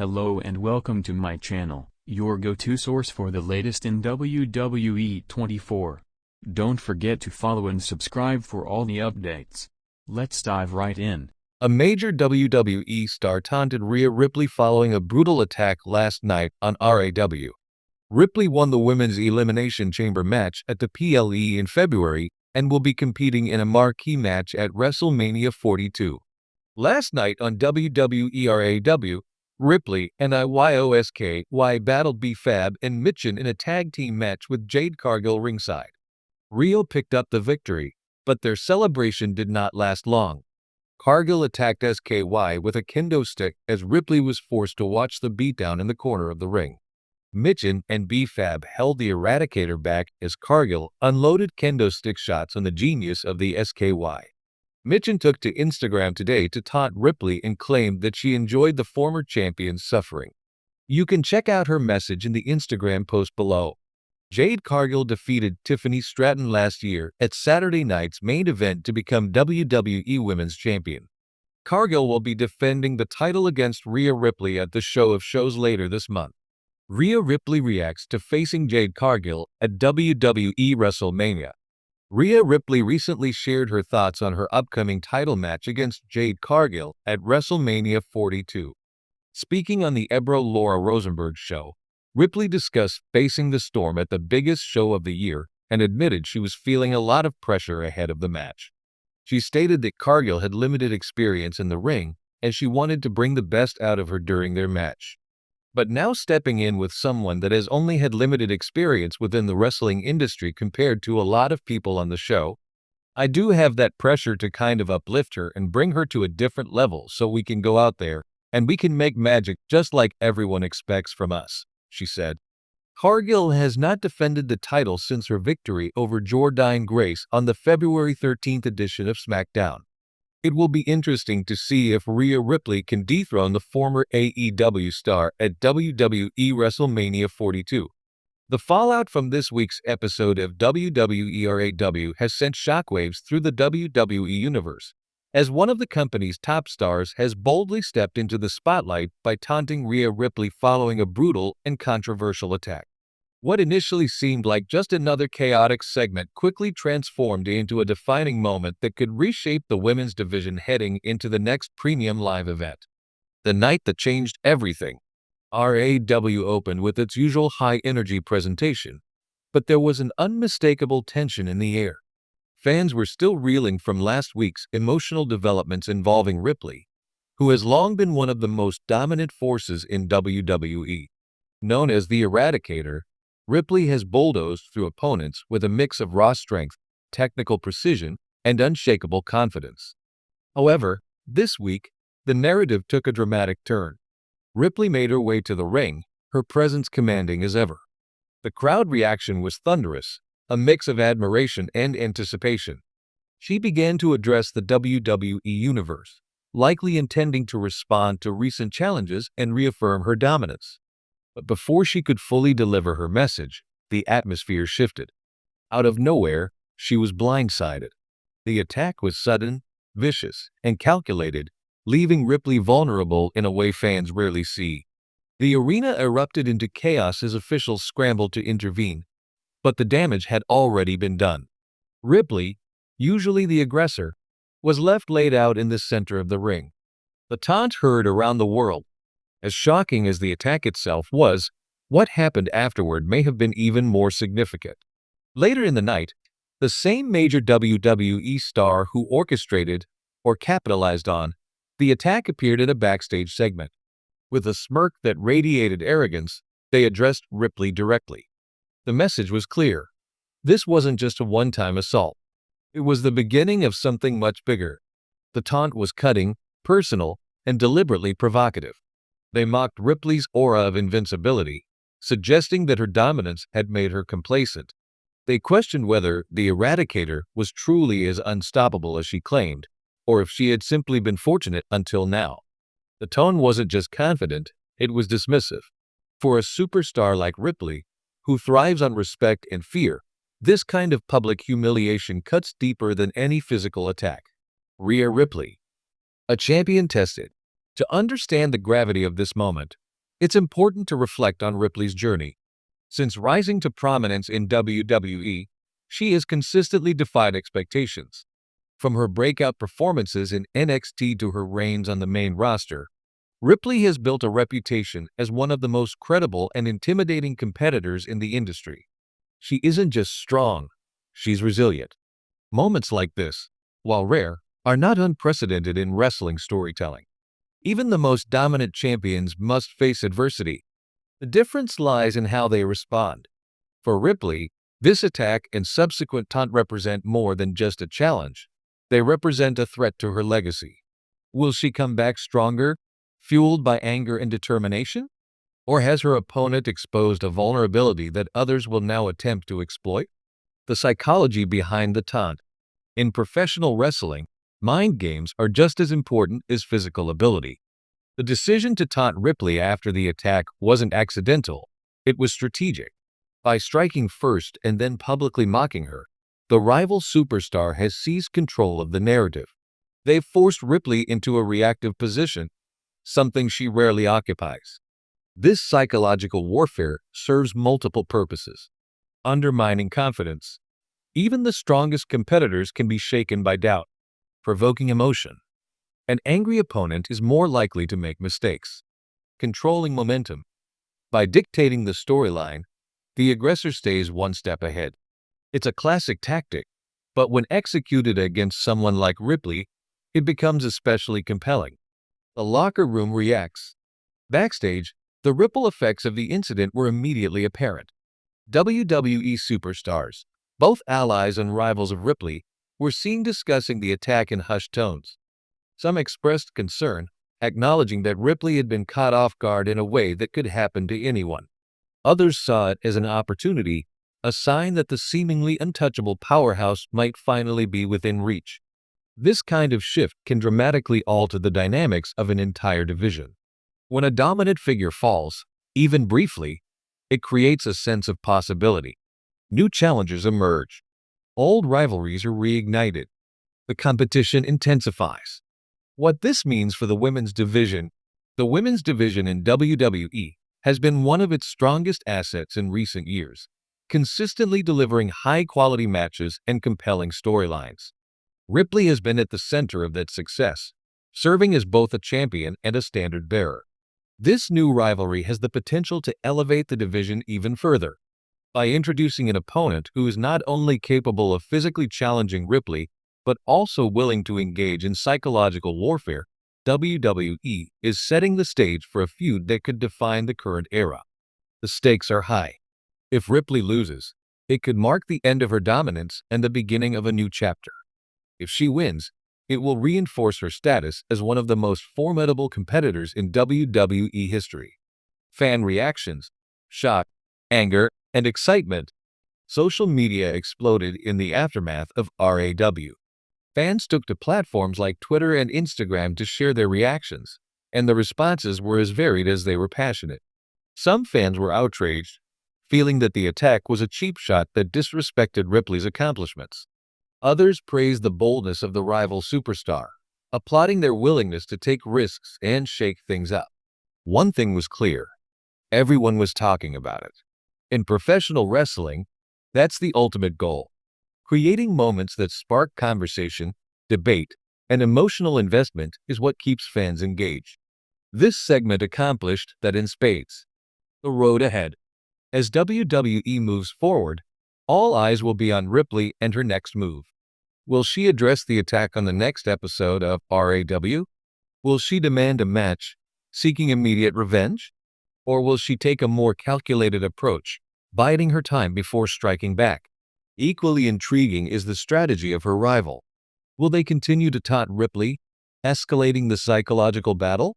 Hello and welcome to my channel, your go-to source for the latest in WWE 24. Don't forget to follow and subscribe for all the updates. Let's dive right in. A major WWE star taunted Rhea Ripley following a brutal attack last night on RAW. Ripley won the Women's Elimination Chamber match at the PLE in February and will be competing in a marquee match at WrestleMania 42. Last night on WWE RAW, Ripley and IYOSKY battled B-Fab and Mitchin in a tag team match with Jade Cargill ringside. Rhea picked up the victory, but their celebration did not last long. Cargill attacked SKY with a kendo stick as Ripley was forced to watch the beatdown in the corner of the ring. Mitchin and B-Fab held the Eradicator back as Cargill unloaded kendo stick shots on the genius of the SKY. Mitchin took to Instagram today to taunt Ripley and claimed that she enjoyed the former champion's suffering. You can check out her message in the Instagram post below. Jade Cargill defeated Tiffany Stratton last year at Saturday night's main event to become WWE Women's Champion. Cargill will be defending the title against Rhea Ripley at the show of shows later this month. Rhea Ripley reacts to facing Jade Cargill at WWE WrestleMania. Rhea Ripley recently shared her thoughts on her upcoming title match against Jade Cargill at WrestleMania 42. Speaking on the Laura Rosenberg show, Ripley discussed facing the storm at the biggest show of the year and admitted she was feeling a lot of pressure ahead of the match. She stated that Cargill had limited experience in the ring and she wanted to bring the best out of her during their match. But now stepping in with someone that has only had limited experience within the wrestling industry compared to a lot of people on the show, I do have that pressure to kind of uplift her and bring her to a different level so we can go out there and we can make magic just like everyone expects from us, she said. Cargill has not defended the title since her victory over Jordynne Grace on the February 13th edition of SmackDown. It will be interesting to see if Rhea Ripley can dethrone the former AEW star at WWE WrestleMania 42. The fallout from this week's episode of WWE RAW has sent shockwaves through the WWE universe, as one of the company's top stars has boldly stepped into the spotlight by taunting Rhea Ripley following a brutal and controversial attack. What initially seemed like just another chaotic segment quickly transformed into a defining moment that could reshape the women's division heading into the next premium live event. The night that changed everything. RAW opened with its usual high-energy presentation, but there was an unmistakable tension in the air. Fans were still reeling from last week's emotional developments involving Ripley, who has long been one of the most dominant forces in WWE. Known as the Eradicator, Ripley has bulldozed through opponents with a mix of raw strength, technical precision, and unshakable confidence. However, this week, the narrative took a dramatic turn. Ripley made her way to the ring, her presence commanding as ever. The crowd reaction was thunderous, a mix of admiration and anticipation. She began to address the WWE universe, likely intending to respond to recent challenges and reaffirm her dominance. But before she could fully deliver her message, the atmosphere shifted. Out of nowhere, she was blindsided. The attack was sudden, vicious, and calculated, leaving Ripley vulnerable in a way fans rarely see. The arena erupted into chaos as officials scrambled to intervene, but the damage had already been done. Ripley, usually the aggressor, was left laid out in the center of the ring. The taunt heard around the world. As shocking as the attack itself was, what happened afterward may have been even more significant. Later in the night, the same major WWE star who orchestrated, or capitalized on, the attack appeared in a backstage segment. With a smirk that radiated arrogance, they addressed Ripley directly. The message was clear. This wasn't just a one-time assault. It was the beginning of something much bigger. The taunt was cutting, personal, and deliberately provocative. They mocked Ripley's aura of invincibility, suggesting that her dominance had made her complacent. They questioned whether the Eradicator was truly as unstoppable as she claimed, or if she had simply been fortunate until now. The tone wasn't just confident, it was dismissive. For a superstar like Ripley, who thrives on respect and fear, this kind of public humiliation cuts deeper than any physical attack. Rhea Ripley, a champion tested. To understand the gravity of this moment, It's important to reflect on Ripley's journey. Since rising to prominence in WWE, she has consistently defied expectations. From her breakout performances in NXT to her reigns on the main roster, Ripley has built a reputation as one of the most credible and intimidating competitors in the industry. She isn't just strong, she's resilient. Moments like this, while rare, are not unprecedented in wrestling storytelling. Even the most dominant champions must face adversity. The difference lies in how they respond. For Ripley, this attack and subsequent taunt represent more than just a challenge. They represent a threat to her legacy. Will she come back stronger, fueled by anger and determination? Or has her opponent exposed a vulnerability that others will now attempt to exploit? The psychology behind the taunt. In professional wrestling, mind games are just as important as physical ability. The decision to taunt Ripley after the attack wasn't accidental, it was strategic. By striking first and then publicly mocking her, the rival superstar has seized control of the narrative. They've forced Ripley into a reactive position, something she rarely occupies. This psychological warfare serves multiple purposes. Undermining confidence. Even the strongest competitors can be shaken by doubt. Provoking emotion. An angry opponent is more likely to make mistakes. Controlling momentum. By dictating the storyline, the aggressor stays one step ahead. It's a classic tactic, but when executed against someone like Ripley, it becomes especially compelling. The locker room reacts. Backstage, the ripple effects of the incident were immediately apparent. WWE superstars, both allies and rivals of Ripley, were seen discussing the attack in hushed tones. Some expressed concern, acknowledging that Ripley had been caught off guard in a way that could happen to anyone. Others saw it as an opportunity, a sign that the seemingly untouchable powerhouse might finally be within reach. This kind of shift can dramatically alter the dynamics of an entire division. When a dominant figure falls, even briefly, it creates a sense of possibility. New challengers emerge. Old rivalries are reignited. The competition intensifies. What this means for the women's division in WWE has been one of its strongest assets in recent years, consistently delivering high-quality matches and compelling storylines. Ripley has been at the center of that success, serving as both a champion and a standard-bearer. This new rivalry has the potential to elevate the division even further. By introducing an opponent who is not only capable of physically challenging Ripley, but also willing to engage in psychological warfare, WWE is setting the stage for a feud that could define the current era. The stakes are high. If Ripley loses, it could mark the end of her dominance and the beginning of a new chapter. If she wins, it will reinforce her status as one of the most formidable competitors in WWE history. Fan reactions, shock, anger, and excitement. Social media exploded in the aftermath of RAW. Fans took to platforms like Twitter and Instagram to share their reactions, and the responses were as varied as they were passionate. Some fans were outraged, feeling that the attack was a cheap shot that disrespected Ripley's accomplishments. Others praised the boldness of the rival superstar, applauding their willingness to take risks and shake things up. One thing was clear: everyone was talking about it. In professional wrestling, that's the ultimate goal. Creating moments that spark conversation, debate, and emotional investment is what keeps fans engaged. This segment accomplished that in spades. The road ahead. As WWE moves forward, all eyes will be on Ripley and her next move. Will she address the attack on the next episode of RAW? Will she demand a match, seeking immediate revenge? Or will she take a more calculated approach, biding her time before striking back? Equally intriguing is the strategy of her rival. Will they continue to taunt Ripley, escalating the psychological battle?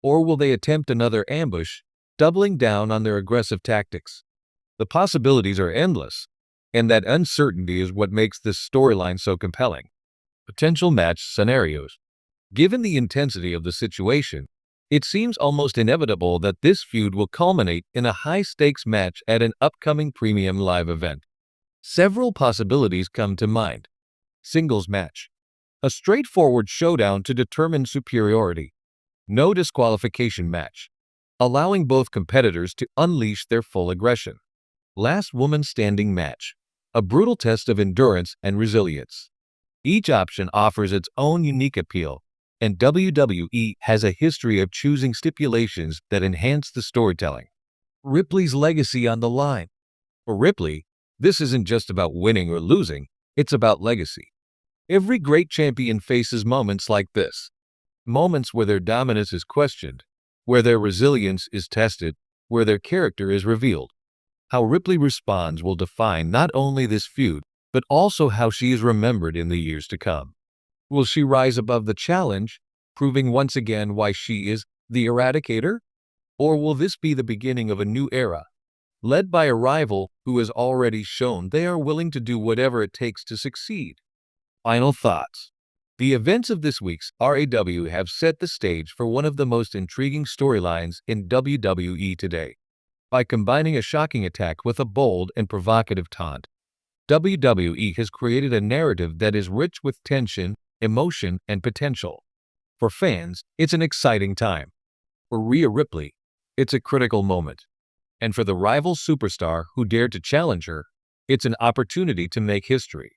Or will they attempt another ambush, doubling down on their aggressive tactics? The possibilities are endless, and that uncertainty is what makes this storyline so compelling. Potential match scenarios. Given the intensity of the situation, it seems almost inevitable that this feud will culminate in a high-stakes match at an upcoming premium live event. Several possibilities come to mind. Singles match. A straightforward showdown to determine superiority. No disqualification match. allowing both competitors to unleash their full aggression. Last woman standing match. A brutal test of endurance and resilience. Each option offers its own unique appeal, and WWE has a history of choosing stipulations that enhance the storytelling. Ripley's legacy on the line. For Ripley, this isn't just about winning or losing, it's about legacy. Every great champion faces moments like this. Moments where their dominance is questioned, where their resilience is tested, where their character is revealed. How Ripley responds will define not only this feud, but also how she is remembered in the years to come. Will she rise above the challenge, proving once again why she is the Eradicator? Or will this be the beginning of a new era, led by a rival who has already shown they are willing to do whatever it takes to succeed? Final thoughts. The events of this week's RAW have set the stage for one of the most intriguing storylines in WWE today. By combining a shocking attack with a bold and provocative taunt, WWE has created a narrative that is rich with tension, emotion, and potential. For fans, it's an exciting time. For Rhea Ripley, it's a critical moment. And for the rival superstar who dared to challenge her, it's an opportunity to make history.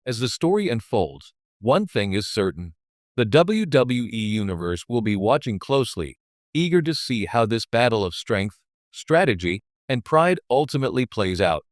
As the story unfolds, one thing is certain. The WWE Universe will be watching closely, eager to see how this battle of strength, strategy, and pride ultimately plays out.